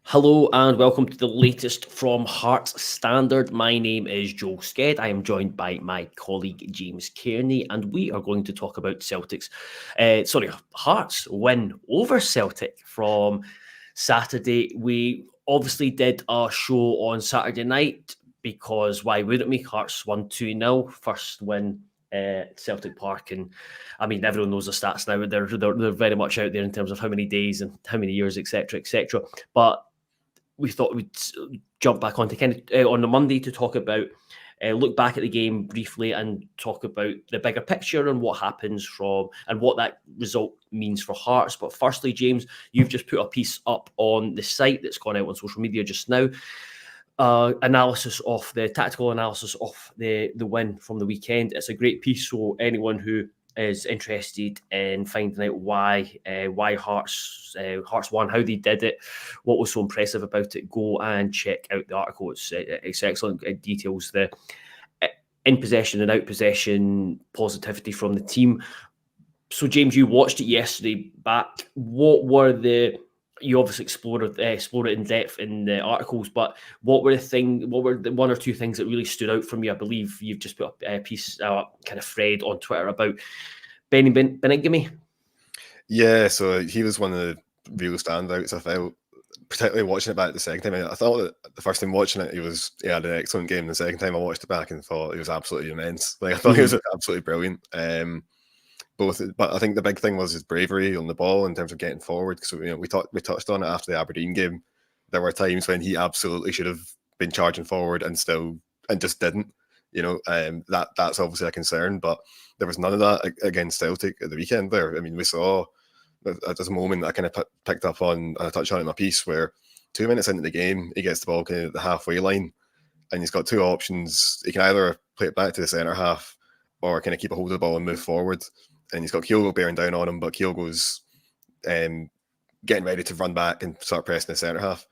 Hello and welcome to the latest from Hearts Standard. My name is Joel Sked. I am joined by my colleague James Kearney, and we are going to talk about Hearts win over Celtic from Saturday. We obviously did a show on Saturday night because why wouldn't we? Hearts won 2-0, first win Celtic Park, and I mean everyone knows the stats now. They're very much out there in terms of how many days and how many years, etc., etc. But we thought we'd jump back onto on the Monday to talk about, look back at the game briefly and talk about the bigger picture and what happens from and what that result means for Hearts. But firstly, James, you've just put a piece up on the site that's gone out on social media just now. Analysis of the tactical analysis of the win from the weekend. It's a great piece, so anyone who is interested in finding out why Hearts won, how they did it, what was so impressive about it, go and check out the article. It's excellent. It details the in possession and out possession positivity from the team. So James, you watched it yesterday back. What were you obviously explored it in depth in the articles, but what were the one or two things that really stood out from you? I believe you've just put a piece, kind of thread on Twitter about Benny Beningame. Yeah, so he was one of the real standouts. I felt, particularly watching it back the second time. I thought that the first time watching it, he had an excellent game. The second time I watched it back and thought he was absolutely immense. Like I thought he was absolutely brilliant. But I think the big thing was his bravery on the ball in terms of getting forward. Because we touched on it after the Aberdeen game. There were times when he absolutely should have been charging forward and just didn't. That's obviously a concern. But there was none of that against Celtic at the weekend. There, I mean, we saw there's a moment that I kind of picked up on, and I touched on it in my piece, where 2 minutes into the game, he gets the ball kind of at the halfway line, and he's got two options. He can either play it back to the centre half, or kind of keep a hold of the ball and move forward. And he's got Kyogo bearing down on him, but Kyogo's getting ready to run back and start pressing the centre half.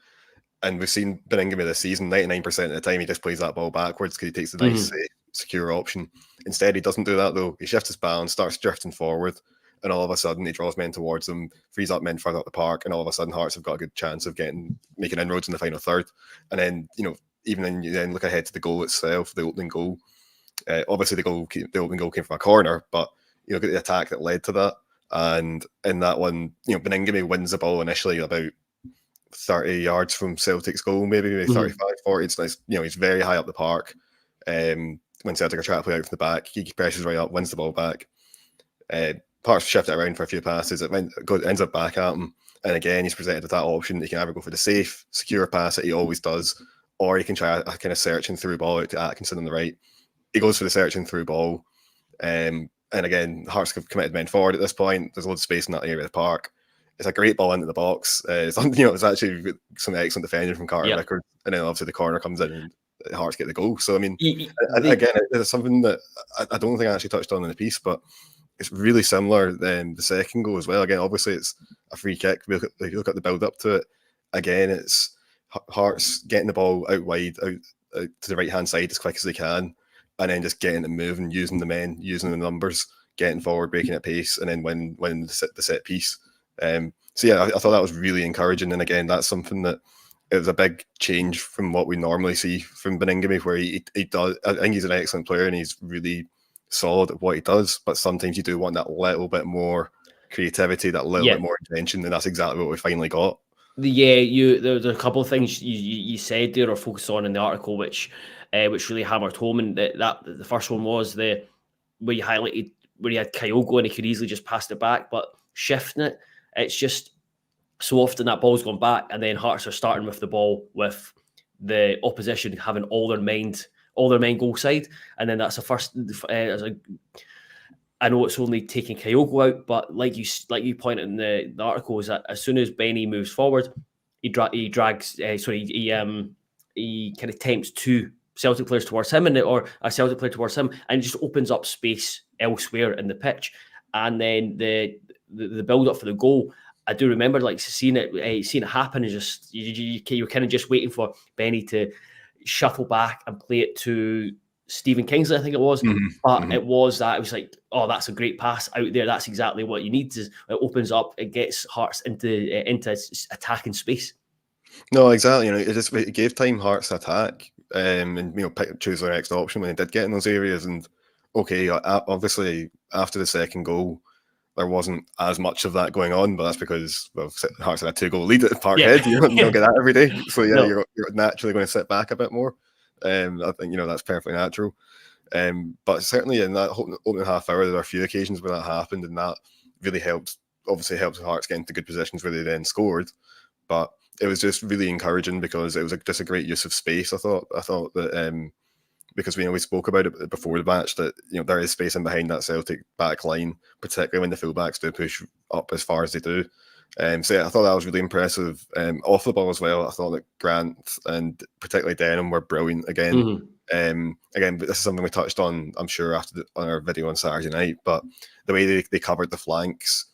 And we've seen Beningame this season, 99% of the time, he just plays that ball backwards because he takes the nice, secure option. Instead, he doesn't do that, though. He shifts his balance, starts drifting forward, and all of a sudden, he draws men towards him, frees up men further up the park, and all of a sudden, Hearts have got a good chance of making inroads in the final third. And then, even then, you then look ahead to the goal itself, the opening goal. Obviously, the opening goal came from a corner, but look at the attack that led to that. And in that one, Beningame wins the ball initially about 30 yards from Celtic's goal, maybe 35, 40. It's nice. He's very high up the park. When Celtic are trying to play out from the back, he presses right up, wins the ball back. Hearts shift it around for a few passes. It ends up back at him. And again, he's presented with that option. He can either go for the safe, secure pass that he always does, or he can try a kind of searching through ball out to Atkinson on the right. He goes for the searching through ball. And again, Hearts have committed men forward at this point. There's loads of space in that area of the park. It's a great ball into the box. It's actually some excellent defending from Carter Vickers. And then obviously the corner comes in and Hearts get the goal. So, I mean, again, it's something that I don't think I actually touched on in the piece, but it's really similar than the second goal as well. Again, obviously it's a free kick. If you look at the build up to it, again, it's Hearts getting the ball out wide, out to the right-hand side as quick as they can, and then just getting it moving, using the men, using the numbers, getting forward, breaking at pace, and then when the set piece. So yeah, I thought that was really encouraging. And again, that's something that it was a big change from what we normally see from Beningame, where he does. I think he's an excellent player and he's really solid at what he does. But sometimes you do want that little bit more creativity, that little bit more intention, and that's exactly what we finally got. There's a couple of things you said there or focused on in the article, which really hammered home, and that the first one was where you highlighted where he had Kyogo and he could easily just pass it back, but shifting it, it's just so often that ball's gone back, and then Hearts are starting with the ball with the opposition having all their men goal side, and then that's the first. I know it's only taking Kyogo out, but like you pointed in the article, is that as soon as Benny moves forward, he kind of tempts two Celtic players towards him, or a Celtic player towards him, and it just opens up space elsewhere in the pitch. And then the build up for the goal, I do remember seeing it happen, and just you're kind of just waiting for Benny to shuffle back and play it to Stephen Kingsley, I think it was. It was that. It was like, oh, that's a great pass out there. That's exactly what you need. It opens up. It gets Hearts into attacking space. No, exactly. It gave time Hearts to attack, and choose their next option when they did get in those areas. And okay, obviously after the second goal, there wasn't as much of that going on, but that's because Hearts had a 2-goal lead at Parkhead. You don't get that every day, so yeah, No. you're naturally going to sit back a bit more. I think that's perfectly natural. But certainly in that opening half hour, there were a few occasions where that happened, and that really helped. Obviously, helped Hearts get into good positions where they then scored. But it was just really encouraging because it was just a great use of space. I thought that because we spoke about it before the match that there is space in behind that Celtic back line, particularly when the fullbacks do push up as far as they do. So yeah, I thought that was really impressive. Off the ball as well, I thought that Grant and particularly Denham were brilliant again. Again, but this is something we touched on, I'm sure, on our video on Saturday night. But the way they covered the flanks,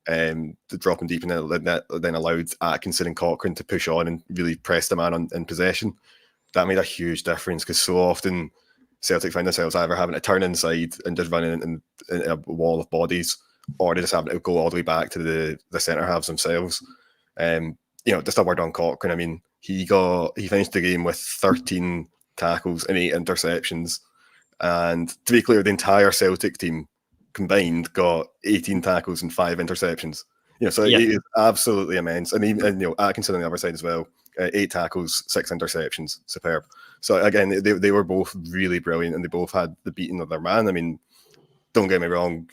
the dropping deep in the net, then allowed Atkinson and Cochrane to push on and really press the man in possession. That made a huge difference because so often Celtic find themselves either having to turn inside and just running in a wall of bodies, or they just having to go all the way back to the centre halves themselves. Just a word on Cochrane. I mean, he finished the game with 13 tackles and 8 interceptions. And to be clear, the entire Celtic team combined got 18 tackles and 5 interceptions. So it is absolutely immense. And Atkinson on the other side as well. 8 tackles, 6 interceptions, superb. So again, they were both really brilliant, and they both had the beating of their man. I mean, don't get me wrong,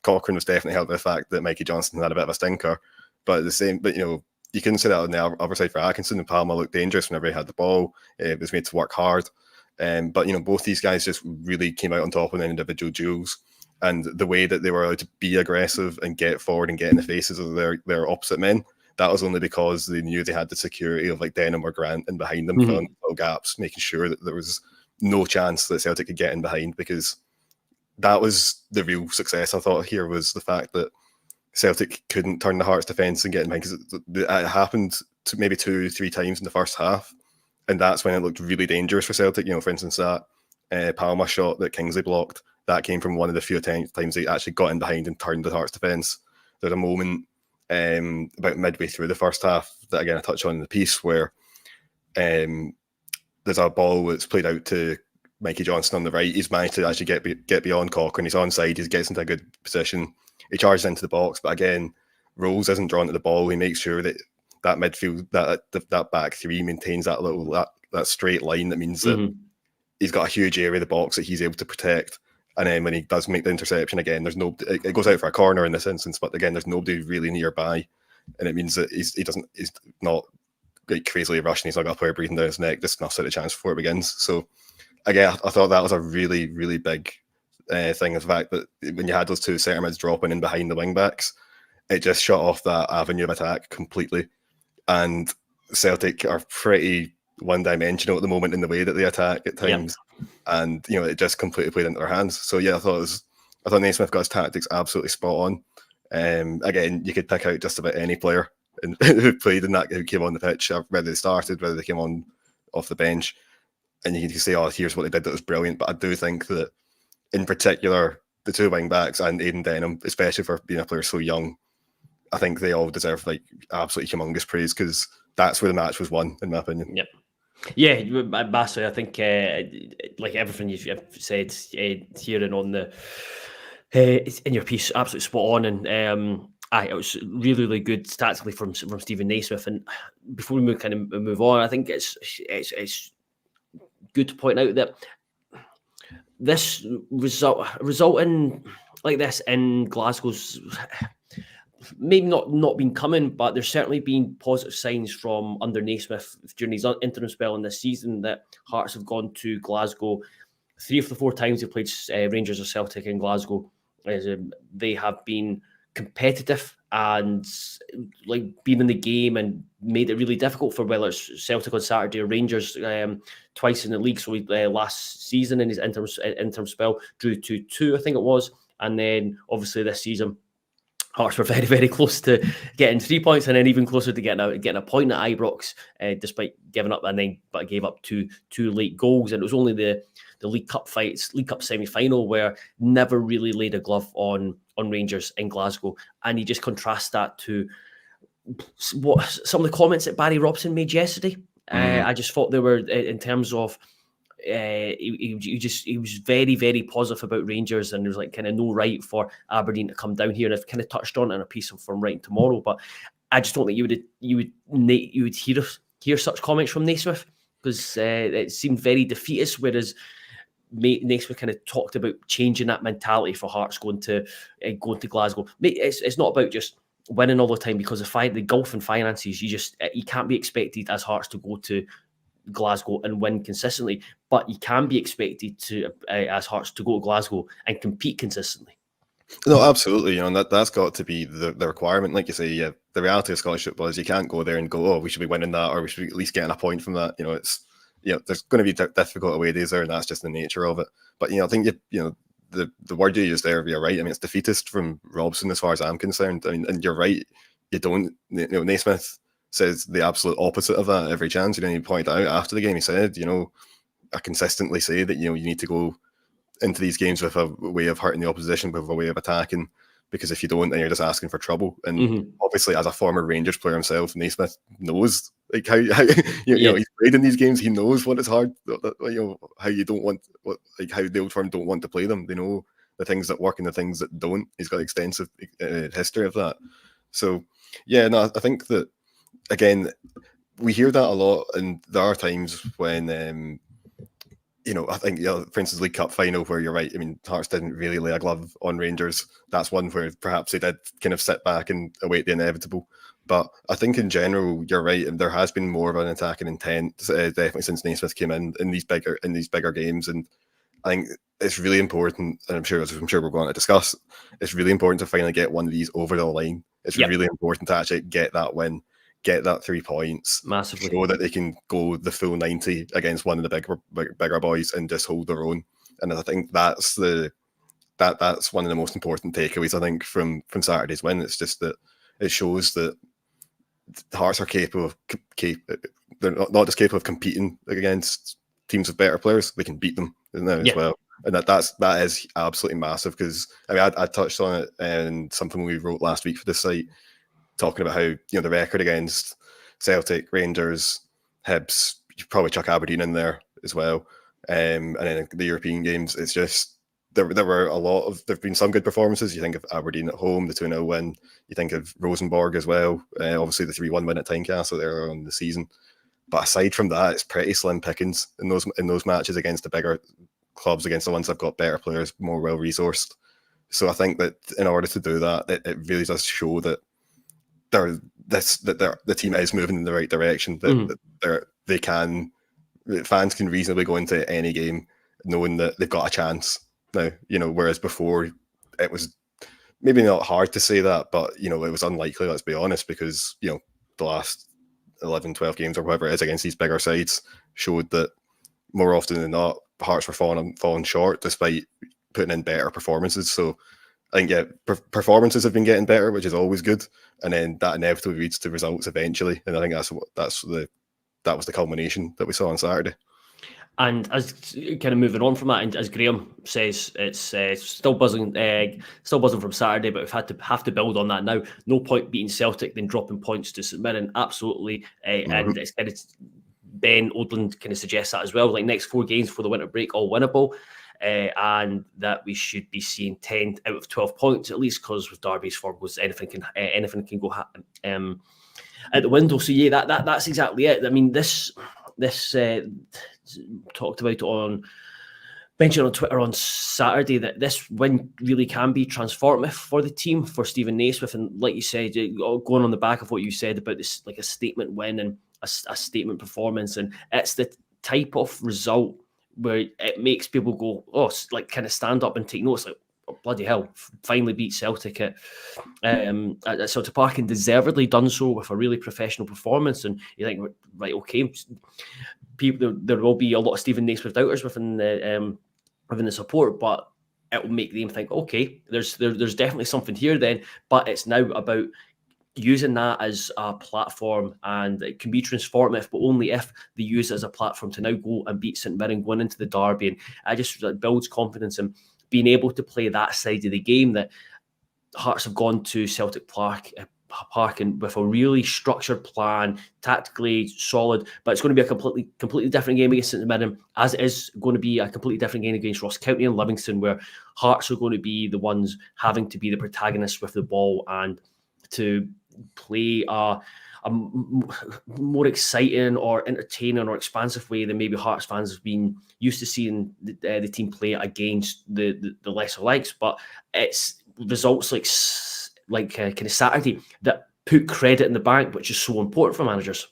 Cochrane was definitely helped by the fact that Mikey Johnston had a bit of a stinker, but you couldn't say that on the other side for Atkinson. And Palma looked dangerous whenever he had the ball. It was made to work hard, but both these guys just really came out on top in their individual duels. And the way that they were allowed to be aggressive and get forward and get in the faces of their opposite men, that was only because they knew they had the security of like Denham or Grant in behind them, filling little gaps, making sure that there was no chance that Celtic could get in behind, because that was the real success I thought here, was the fact that Celtic couldn't turn the Hearts defence and get in behind, because it happened maybe 2-3 times in the first half, and that's when it looked really dangerous for Celtic. For instance, that Palma shot that Kingsley blocked, that came from one of the few times they actually got in behind and turned the Hearts defence. There's a moment about midway through the first half that again I touch on in the piece where there's a ball that's played out to Mikey Johnston on the right. He's managed to actually get beyond Cochrane. He's onside. He gets into a good position. He charges into the box, but again, Rolls isn't drawn to the ball. He makes sure that midfield, that back three maintains that straight line. That means that he's got a huge area of the box that he's able to protect. And then when he does make the interception, again, there's no. It goes out for a corner in this instance, but again, there's nobody really nearby, and it means that he's not like crazily rushing. He's not got a player breathing down his neck. Just snuffs out a chance before it begins. So again, I thought that was a really, really big thing. The fact that when you had those two centre mids dropping in behind the wing backs, it just shut off that avenue of attack completely. And Celtic are pretty one-dimensional at the moment in the way that they attack at times. And it just completely played into their hands. So yeah, I thought Naismith got his tactics absolutely spot on. Again, you could pick out just about any player who played in that, who came on the pitch, whether they started, whether they came on off the bench, and you can say, "Oh, here's what they did that was brilliant." But I do think that, in particular, the two wing backs and Aidan Denham, especially for being a player so young, I think they all deserve like absolutely humongous praise, because that's where the match was won, in my opinion. Yep. Yeah, massively. I think like everything you've said here and on the in your piece, absolutely spot on. And it was really, really good tactically from Steven Naismith. And before we move on, I think it's good to point out that this resulting like this in Glasgow's maybe not been coming, but there's certainly been positive signs from under Naismith during his interim spell in this season that Hearts have gone to Glasgow 3 of the 4 times they played Rangers or Celtic in Glasgow. They have been competitive and like been in the game and made it really difficult for whether it's Celtic on Saturday or Rangers twice in the league. So last season in his interim spell drew 2-2, I think it was, and then obviously this season Hearts were very, very close to getting 3 points, and then even closer to getting a point at Ibrox, despite giving up, but gave up two late goals. And it was only the League Cup semi-final where never really laid a glove on Rangers in Glasgow. And you just contrast that to what some of the comments that Barry Robson made yesterday. I just thought they were, in terms of, he was very, very positive about Rangers, and there was like kind of no right for Aberdeen to come down here. And I've kind of touched on it in a piece from Writing Tomorrow, but I just don't think you would hear such comments from Naismith, because it seemed very defeatist, whereas Naismith kind of talked about changing that mentality for Hearts going to Glasgow. It's not about just winning all the time, because the gulf in finances, you can't be expected as Hearts to go to Glasgow and win consistently, but you can be expected to as Hearts to go to Glasgow and compete consistently. No, absolutely. You know, and that's got to be the requirement. Like you say, yeah, the reality of Scottish football is you can't go there and go, oh, we should be winning that, or we should be at least getting a point from that. You know, there's going to be difficult away days there, and that's just the nature of it. But I think the word you used there, you're right. I mean, it's defeatist from Robson as far as I'm concerned. I mean, and you're right. You don't, Naismith says the absolute opposite of that every chance. He pointed out after the game, he said, I consistently say that, you need to go into these games with a way of hurting the opposition, with a way of attacking, because if you don't, then you're just asking for trouble. And obviously, as a former Rangers player himself, Naismith knows how he's played in these games. He knows what it's hard, how you don't want, how the Old Firm don't want to play them. They know the things that work and the things that don't. He's got extensive history of that. So yeah, no, I think that, again, we hear that a lot, and there are times when I think, for instance, League Cup final, where you're right. I mean, Hearts didn't really lay a glove on Rangers. That's one where perhaps they did kind of sit back and await the inevitable. But I think in general, you're right, and there has been more of an attacking intent, definitely since Naismith came in these bigger games. And I think it's really important, and I'm sure we're going to discuss, it's really important to finally get one of these over the line. It's really important to actually get that win, get that 3 points, massively, show that they can go the full 90 against one of the bigger boys and just hold their own. And I think that's one of the most important takeaways, I think, from Saturday's win. It's just that it shows that Hearts are capable of they're not just capable of competing against teams with better players, they can beat them now as well. And that is absolutely massive, because I mean, I touched on it in something we wrote last week for the site, talking about how the record against Celtic, Rangers, Hibs, you probably chuck Aberdeen in there as well, and then the European games. It's just there have been some good performances. You think of Aberdeen at home, the 2-0 win. You think of Rosenborg as well. Obviously the 3-1 win at Tynecastle there on the season. But aside from that, it's pretty slim pickings in those matches against the bigger clubs, against the ones that have got better players, more well resourced. So I think that in order to do that, it really does show that the team is moving in the right direction. That fans can reasonably go into any game knowing that they've got a chance now. Whereas before it was maybe not hard to say that, but it was unlikely. Let's be honest, because the last 11, 12 games or whatever it is against these bigger sides showed that more often than not, Hearts were falling short despite putting in better performances. So I think performances have been getting better, which is always good, and then that inevitably leads to results eventually. And I think that was the culmination that we saw on Saturday. And as kind of moving on from that, and as Graham says, it's still buzzing from Saturday, but we've have to build on that now. No point beating Celtic, then dropping points to St Mirren. Absolutely, and it's kind of Ben Odland kind of suggests that as well. Like next 4 games for the winter break, all winnable. And that we should be seeing 10 out of 12 points at least, because with Derby's forwards, anything can go at the window. So yeah, that's exactly it. I mean, this talked about it on mentioned on Twitter on Saturday that this win really can be transformative for the team, for Steven Naismith, and like you said, going on the back of what you said about this, like a statement win and a statement performance, and it's the type of result where it makes people go, oh, like kind of stand up and take notice, like, oh, bloody hell, finally beat Celtic at Celtic Park, and deservedly done so with a really professional performance. And you think, right, okay, people, there will be a lot of Steven Naismith doubters within the support, but it will make them think, okay, there's definitely something here then. But it's now about using that as a platform, and it can be transformative, but only if they use it as a platform to now go and beat St Mirren going into the derby. And it just builds confidence in being able to play that side of the game, that Hearts have gone to Celtic Park Park and with a really structured plan, tactically solid, but it's going to be a completely different game against St Mirren, as it is going to be a completely different game against Ross County and Livingston, where Hearts are going to be the ones having to be the protagonists with the ball and to play a more exciting or entertaining or expansive way than maybe Hearts fans have been used to seeing the team play against the lesser likes. But it's results like kind of Saturday that put credit in the bank, which is so important for managers.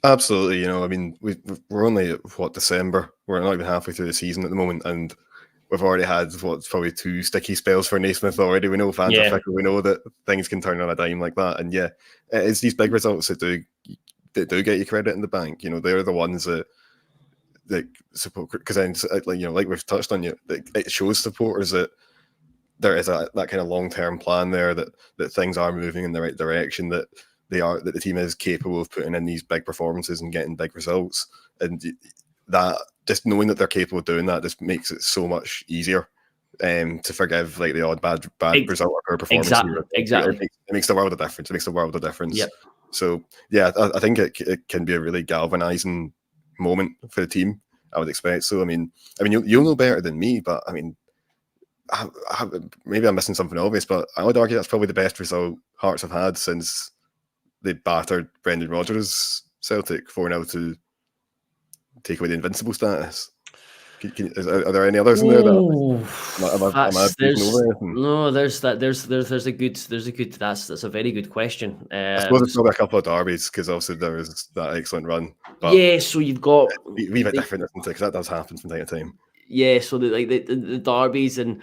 Absolutely. I mean, we're only at December. We're not even halfway through the season at the moment, and we've already had probably 2 sticky spells for Naismith already. We know fans are fickle. We know that things can turn on a dime like that. And it's these big results that do get you credit in the bank. They're the ones that support, because then, like we've touched on, it shows supporters that there is that kind of long-term plan there, that things are moving in the right direction, that the team is capable of putting in these big performances and getting big results, and that just knowing that they're capable of doing that just makes it so much easier to forgive like the odd bad result or performance. Exactly. It makes the world of difference. It makes the world of difference. Yep. So I think it can be a really galvanizing moment for the team, I would expect. So I mean you'll know better than me, but I mean, maybe I'm missing something obvious, but I would argue that's probably the best result Hearts have had since they battered Brendan Rodgers' Celtic 4-0 to take away the invincible status. Are there any others in there? That's a very good question. I suppose there's probably a couple of derbies, because obviously there was that excellent run. But so you've got a wee bit different, isn't it? Because that does happen from time to time. Yeah, so the derbies, and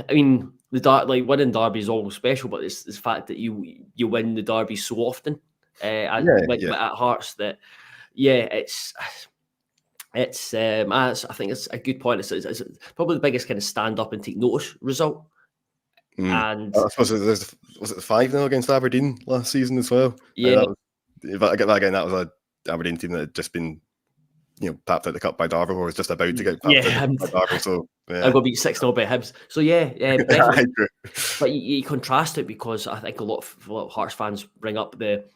I mean winning derby is always special, but it's the fact that you win the derby so often at Hearts that I think it's a good point. It's probably the biggest kind of stand up and take notice result. And I suppose was it 5-0 against Aberdeen last season as well? Yeah, but I get that again. That was a Aberdeen team that had just been tapped out the cup by Derby, or was just about to get tapped out by Derby. So I got beat 6-0 by Hibs. So definitely. But you contrast it, because I think a lot of Hearts fans bring up the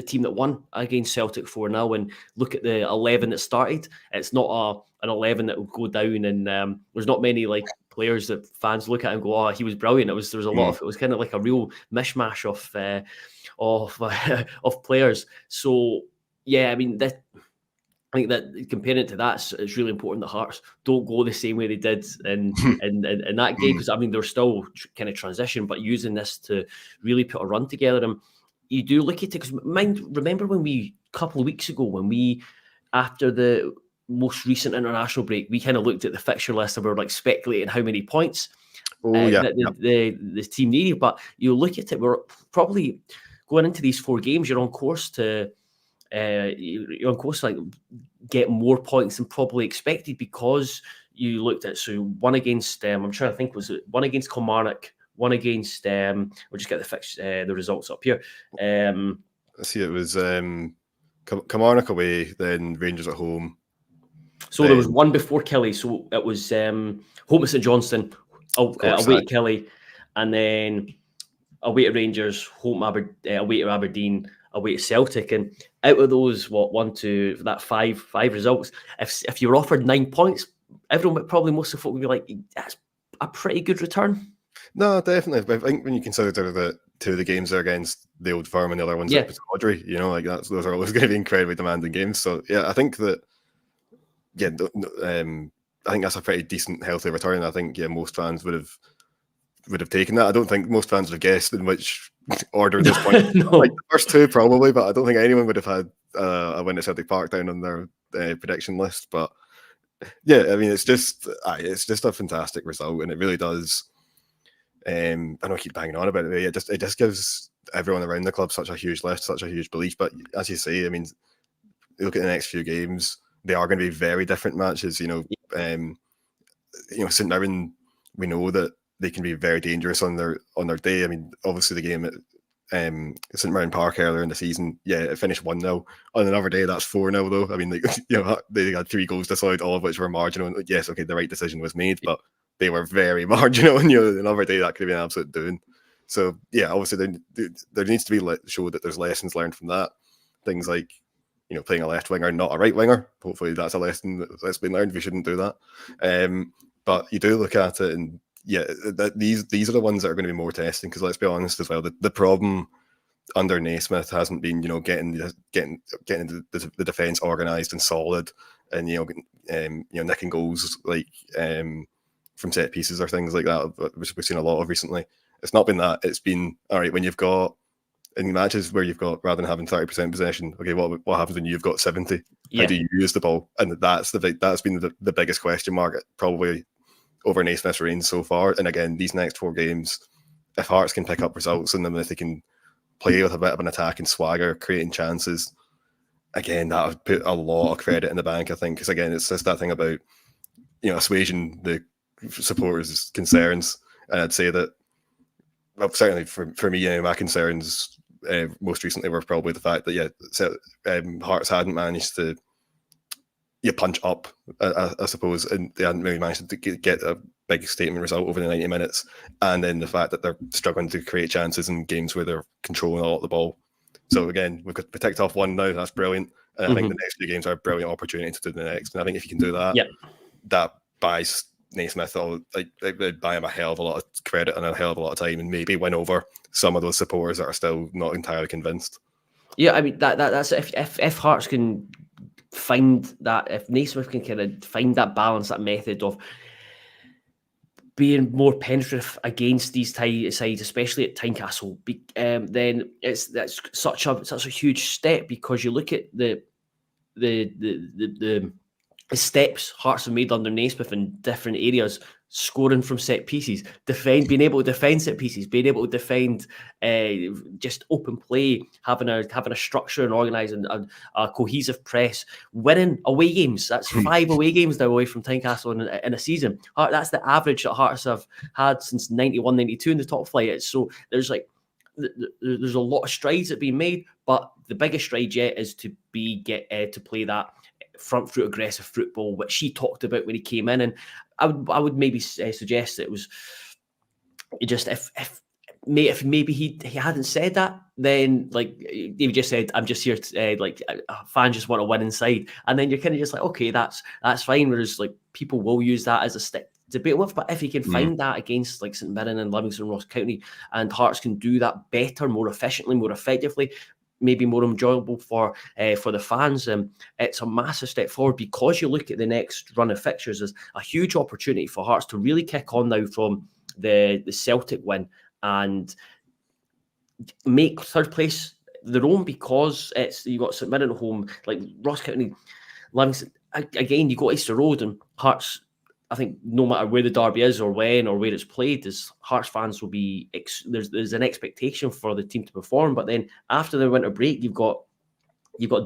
team that won against Celtic 4-0 and look at the 11 that started. It's not an 11 that will go down, and there's not many like players that fans look at and go, "Oh, he was brilliant." There was a lot of, it was kind of like a real mishmash of players. So I mean that. I think that comparing it to that, it's really important that Hearts don't go the same way they did in that game, because I mean they're still kind of transition, but using this to really put a run together. And you do look at it, because remember when a couple of weeks ago, after the most recent international break, we kind of looked at the fixture list and we were like speculating how many points the team needed. But you look at it, we're probably going into these 4 games, you're on course to like get more points than probably expected, because you looked at one against I'm trying to think, was it one against Kilmarnock, one against we'll just get the results up here. Let's see, it was Kilmarnock away, then Rangers at home. So there was one before Kelly, so it was home at St Johnstone, away at Kelly, and then away to Rangers, away to Aberdeen, away to Celtic. And out of those, five results, if you were offered 9 points, everyone, probably most of the folk would be like, that's a pretty good return. No, definitely. But I think when you consider that 2 of the games are against the Old Firm and the other ones at Audrey, those are always going to be incredibly demanding games. So I think that I think that's a pretty decent, healthy return. I think most fans would have taken that. I don't think most fans would have guessed in which order at this point. No. Like the first 2 probably, but I don't think anyone would have had a win at Celtic Park down on their prediction list. But I mean, it's just a fantastic result, and it really does. I know I keep banging on about it, but it just gives everyone around the club such a huge lift, such a huge belief. But as you say, I mean, look at the next few games; they are going to be very different matches. St Mirren, we know that they can be very dangerous on their day. I mean, obviously the game at St Mirren Park earlier in the season, it finished 1-0. On another day, that's 4-0 though. I mean, they had 3 goals disallowed, all of which were marginal. Yes, okay, the right decision was made, but they were very marginal. And another day that could have been an absolute doing. So yeah, obviously there needs to be show that there's lessons learned from that. Things like, you know, playing a left winger, not a right winger. Hopefully that's a lesson that's been learned. We shouldn't do that. But you do look at it, and yeah, these are the ones that are going to be more testing, because let's be honest as well, the problem under Naismith hasn't been, you know, getting the defence organised and solid, and you know, nicking goals like from set pieces or things like that, which we've seen a lot of recently. It's not been that. It's been, all right, when you've got in matches where you've got, rather than having 30% possession, okay, what happens when you've got 70? Yeah. How do you use the ball? And that's been the biggest question mark probably over Naismith's reign so far. And again, these next 4 games, if Hearts can pick up results in them, if they can play with a bit of an attack and swagger, creating chances, again, that would put a lot of credit in the bank, I think. Because again, it's just that thing about, you know, assuaging the supporters' concerns. And I'd say that, well, certainly for me, you know, my concerns most recently were probably the fact that Hearts hadn't managed to punch up, I suppose, and they hadn't really managed to get a big statement result over the 90 minutes, and then the fact that they're struggling to create chances in games where they're controlling a lot of the ball. So again, we ticked off one now, that's brilliant, and I think the next 2 games are a brilliant opportunity to do the next, and I think if you can do that, that buys Naismith, they'd buy him a hell of a lot of credit and a hell of a lot of time, and maybe win over some of those supporters that are still not entirely convinced. Yeah, I mean that's if Hearts can find that, if Naismith can kind of find that balance, that method of being more penetrative against these sides, especially at Tynecastle, then that's such a huge step, because you look at the steps Hearts have made under Naismith in different areas, scoring from set pieces, being able to defend set pieces, being able to defend just open play, having a structure and organising a cohesive press, winning away games. That's 5 away games now away from Tynecastle in a season. That's the average that Hearts have had since 91-92 in the top flight. So there's a lot of strides that have been made, but the biggest stride yet is to play that front foot aggressive football, which he talked about when he came in. And I would maybe suggest that it was just if maybe he hadn't said that, then like he just said, I'm just here to fans just want to win inside, and then you're kind of just like, okay, that's fine. Whereas like people will use that as a stick to beat with, but if he can find that against like St Mirren and Livingston, Ross County, and Hearts can do that better, more efficiently, more effectively, maybe more enjoyable for the fans, it's a massive step forward, because you look at the next run of fixtures as a huge opportunity for Hearts to really kick on now from the Celtic win and make third place their own, because you got St Mirren at home, like Ross County, Livingston. Again, you got Easter Road, and Hearts, I think no matter where the derby is or when or where it's played, as Hearts fans will be, there's an expectation for the team to perform. But then after the winter break, you've got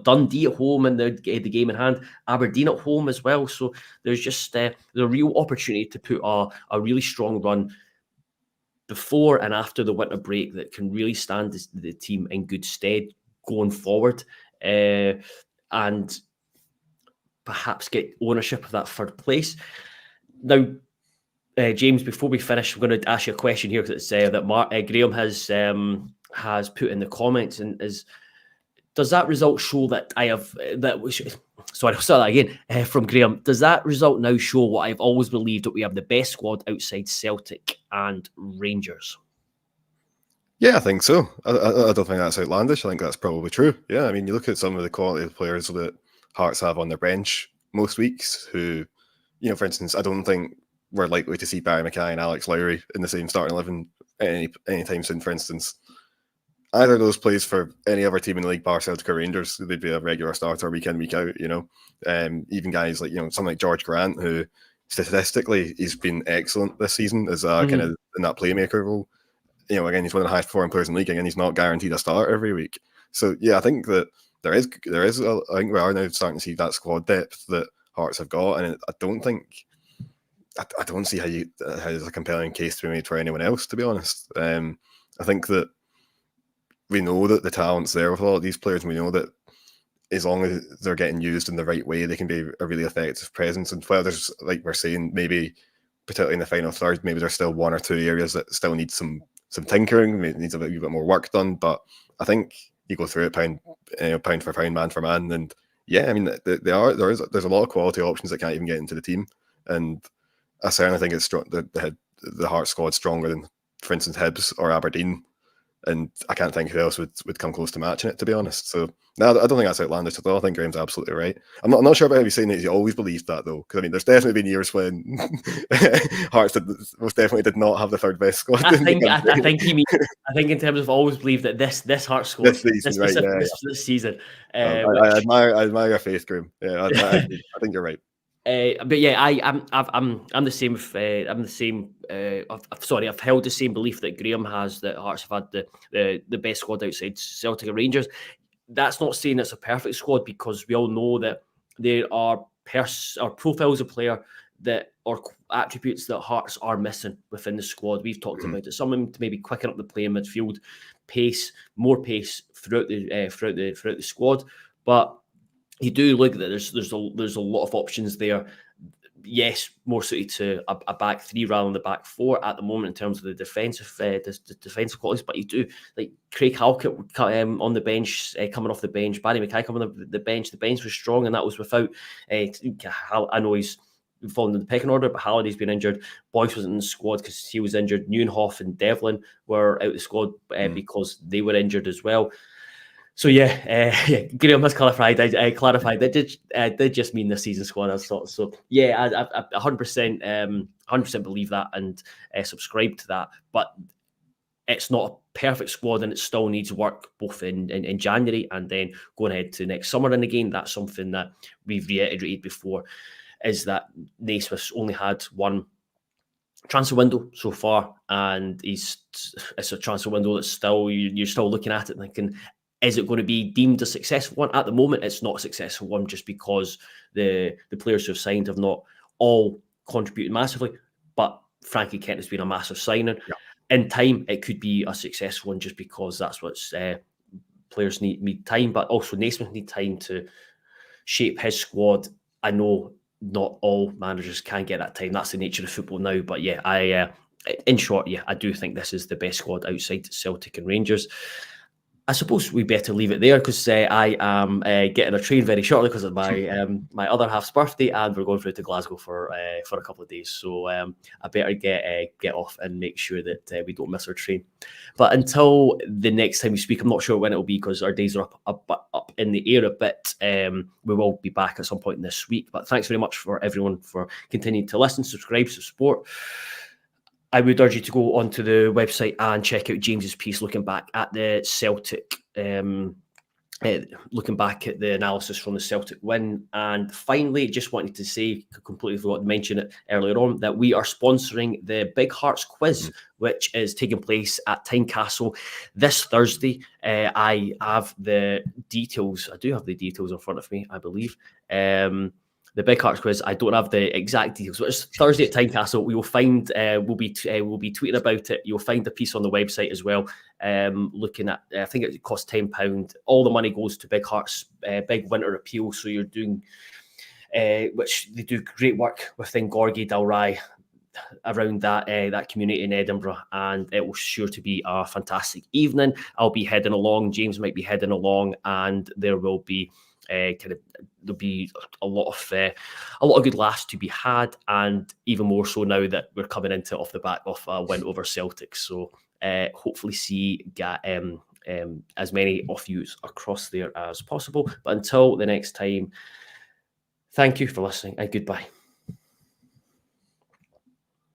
Dundee at home in the game in hand, Aberdeen at home as well. So there's just the real opportunity to put a really strong run before and after the winter break that can really stand the team in good stead going forward, and perhaps get ownership of that third place. Now, James, before we finish, I'm going to ask you a question here, because it's that Graham has put in the comments, and does that result show that sorry, I'll start that again from Graham. Does that result now show what I've always believed, that we have the best squad outside Celtic and Rangers? Yeah, I think so. I don't think that's outlandish. I think that's probably true. Yeah, I mean, you look at some of the quality of players that Hearts have on their bench most weeks, who, you know, for instance, I don't think we're likely to see Barry Mackay and Alex Lowry in the same starting 11 anytime soon, for instance. Either of those plays for any other team in the league, bar Celtic or Rangers, they'd be a regular starter week in, week out, you know. Even guys like, you know, something like George Grant, who statistically he's been excellent this season as kind of in that playmaker role. You know, again, he's one of the highest performing players in the league, and he's not guaranteed a start every week. So yeah, I think that there is I think we are now starting to see that squad depth that Hearts have got, and I don't see how there's a compelling case to be made for anyone else, to be honest. I think that we know that the talent's there with a lot of these players, and we know that as long as they're getting used in the right way, they can be a really effective presence. And while there's, like we're saying, maybe particularly in the final third, maybe there's still one or two areas that still need some some tinkering. It needs a bit more work done, but I think you go through it pound for pound, man for man, and yeah, I mean there's a lot of quality options that can't even get into the team, and I certainly think it's strong. The Hearts squad stronger than, for instance, Hibs or Aberdeen, and I can't think who else would come close to matching it, to be honest. So no, I don't think that's outlandish at all. I think Graham's absolutely right. I'm not sure about how he's saying that he always believed that, though, because I mean, there's definitely been years when Hearts most definitely did not have the third best squad. I think he means. I think in terms of always believe that this Hearts squad this season. I admire your faith, Graham. Yeah, I think you're right. But yeah, I'm the same. I've held the same belief that Graham has, that Hearts have had the best squad outside Celtic and Rangers. That's not saying it's a perfect squad, because we all know that there are profiles of player that are attributes that Hearts are missing within the squad. We've talked about it. Someone to maybe quicken up the play in midfield, more pace throughout the squad, but you do look at that. There's a lot of options there. Yes, more suited to a back three rather than the back four at the moment in terms of the defensive qualities. But you do, like Craig Halkett on the bench, coming off the bench. Barry Mackay coming on the bench. The bench was strong, and that was without. I know he's fallen in the pecking order, but Halliday's been injured. Boyce wasn't in the squad because he was injured. Neuenhoff and Devlin were out of the squad because they were injured as well. So yeah, Graham has clarified. I clarified that did just mean the season squad. I thought so. Yeah, I 100% believe that and subscribe to that. But it's not a perfect squad, and it still needs work both in January and then going ahead to next summer. And again, that's something that we've reiterated before, is that Naismith's only had one transfer window so far, and it's a transfer window that's still you're still looking at it and thinking, is it going to be deemed a successful one? At the moment, it's not a successful one, just because the players who have signed have not all contributed massively. But Frankie Kent has been a massive signing. Yeah. In time, it could be a successful one, just because that's what players need time. But also Naismith need time to shape his squad. I know not all managers can get that time. That's the nature of football now. But yeah, in short, I do think this is the best squad outside Celtic and Rangers. I suppose we better leave it there, because I am getting a train very shortly because of my other half's birthday, and we're going through to Glasgow for a couple of days. So I better get off and make sure that we don't miss our train. But until the next time we speak, I'm not sure when it will be, because our days are up in the air a bit. We will be back at some point this week. But thanks very much for everyone for continuing to listen, subscribe, support. I would urge you to go onto the website and check out James's piece looking back at the Celtic, looking back at the analysis from the Celtic win. And finally, just wanted to say, completely forgot to mention it earlier on, that we are sponsoring the Big Hearts quiz, which is taking place at Tynecastle this Thursday. I have the details. I do have the details in front of me, I believe. The Big Hearts quiz, I don't have the exact details, but it's Thursday at Tynecastle. We will find, we'll be tweeting about it. You'll find the piece on the website as well. Looking at, I think it costs £10. All the money goes to Big Hearts, big winter appeal. So you're doing, which they do great work within Gorgie, Dalry, around that community in Edinburgh, and it will sure to be a fantastic evening. I'll be heading along. James might be heading along, and there will be. There'll be a lot of good laughs to be had, and even more so now that we're coming into off the back of a win over Celtic. So hopefully see as many of you across there as possible. But until the next time, thank you for listening and goodbye.